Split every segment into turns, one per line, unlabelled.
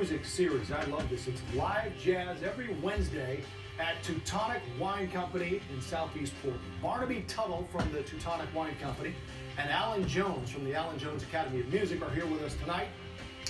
music series. I love this. It's live jazz every Wednesday at Teutonic Wine Company in Southeast Portland. Barnaby Tuttle from the Teutonic Wine Company and Alan Jones from the Alan Jones Academy of Music are here with us tonight,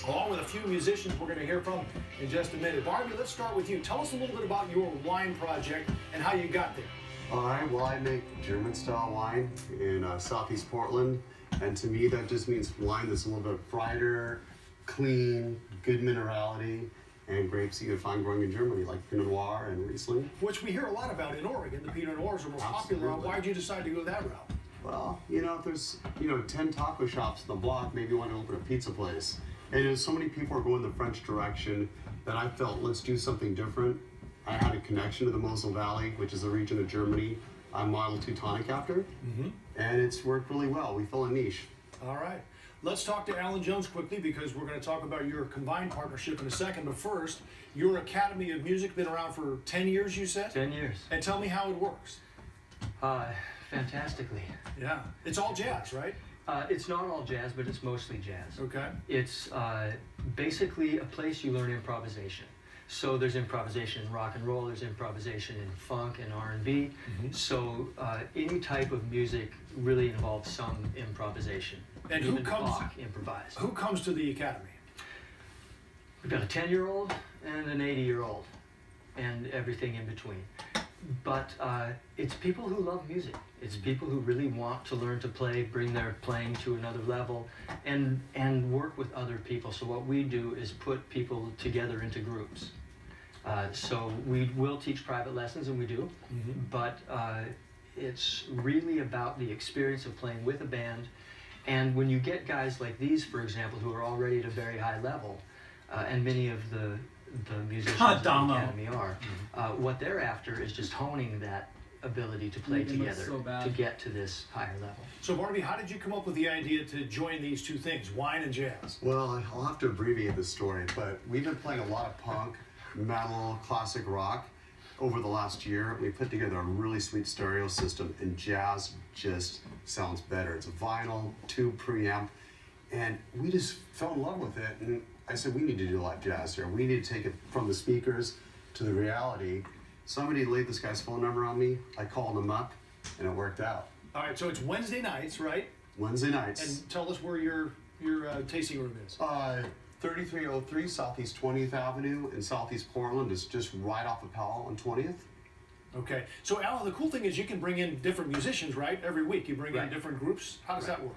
along with a few musicians we're going to hear from in just a minute. Barnaby, let's start with you. Tell us a little bit about your wine project and how you got there.
All right, well, I make German-style wine in Southeast Portland, and to me that just means wine that's a little bit brighter, clean, good minerality, and grapes you can find growing in Germany, like Pinot Noir and Riesling.
Which we hear a lot about in Oregon. The Pinot Noirs are more popular. Why did you decide to go that route?
Well, if there's 10 taco shops on the block, maybe you want to open a pizza place. And so many people are going the French direction that I felt, let's do something different. I had a connection to the Mosel Valley, which is a region of Germany I modeled Teutonic after, and it's worked really well. We fill a niche.
All right. Let's talk to Alan Jones quickly because we're going to talk about your combined partnership in a second. But first, your Academy of Music, been around for 10 years, you said?
10 years.
And tell me how it works.
Fantastically.
Yeah. It's all jazz, right?
It's not all jazz, but it's mostly jazz.
Okay.
It's basically a place you learn improvisation. So there's improvisation in rock and roll, there's improvisation in funk and R&B. So any type of music really involves some improvisation.
And
even Bach improvised.
Who comes to the Academy?
We've got a 10-year-old and an 80-year-old and everything in between. But it's people who love music. It's people who really want to learn to play, bring their playing to another level, and work with other people. So what we do is put people together into groups. So we will teach private lessons, and we do, but it's really about the experience of playing with a band. And when you get guys like these, for example, who are already at a very high level, and many of the musicians in the
Domo.
Academy are, what they're after is just honing that ability to play together to get to this higher level.
So Barnaby, how did you come up with the idea to join these two things, wine and jazz?
Well, I'll have to abbreviate this story, but we've been playing a lot of punk, metal, classic rock over the last year. We put together a really sweet stereo system, and jazz just sounds better. It's a vinyl, tube preamp, and we just fell in love with it. And I said, we need to do live jazz here. We need to take it from the speakers to the reality. Somebody laid this guy's phone number on me. I called him up, and it worked out.
All right, so it's Wednesday nights, right?
Wednesday nights.
And tell us where your tasting room is.
3303 Southeast 20th Avenue in Southeast Portland. Is just right off of Powell on 20th.
Okay. So, Alan, the cool thing is you can bring in different musicians, right? Every week you bring in different groups. How does that work?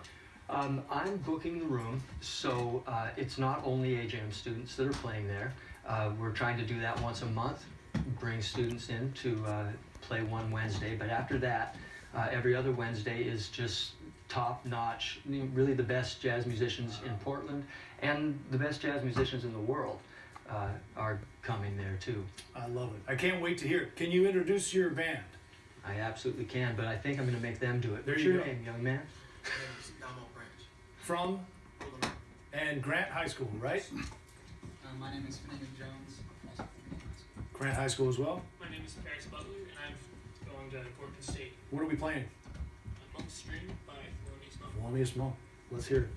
I'm booking the room, so it's not only AJM students that are playing there. We're trying to do that once a month, bring students in to play one Wednesday, but after that, every other Wednesday is just top-notch, really the best jazz musicians in Portland, and the best jazz musicians in the world are coming there too.
I love it. I can't wait to hear it. Can you introduce your band?
I absolutely can, but I think I'm going to make them do it.
There
What's
you
your
go.
name, young man?
Domo branch.
From? And Grant High School, right?
My name is Finnegan Jones, also from Grant High School.
Grant High School as well.
My name is Paris Butler, and I'm going to Corpus State.
What are we playing?
Monk Stream by Thelonious Monk.
Thelonious Monk. Let's hear it.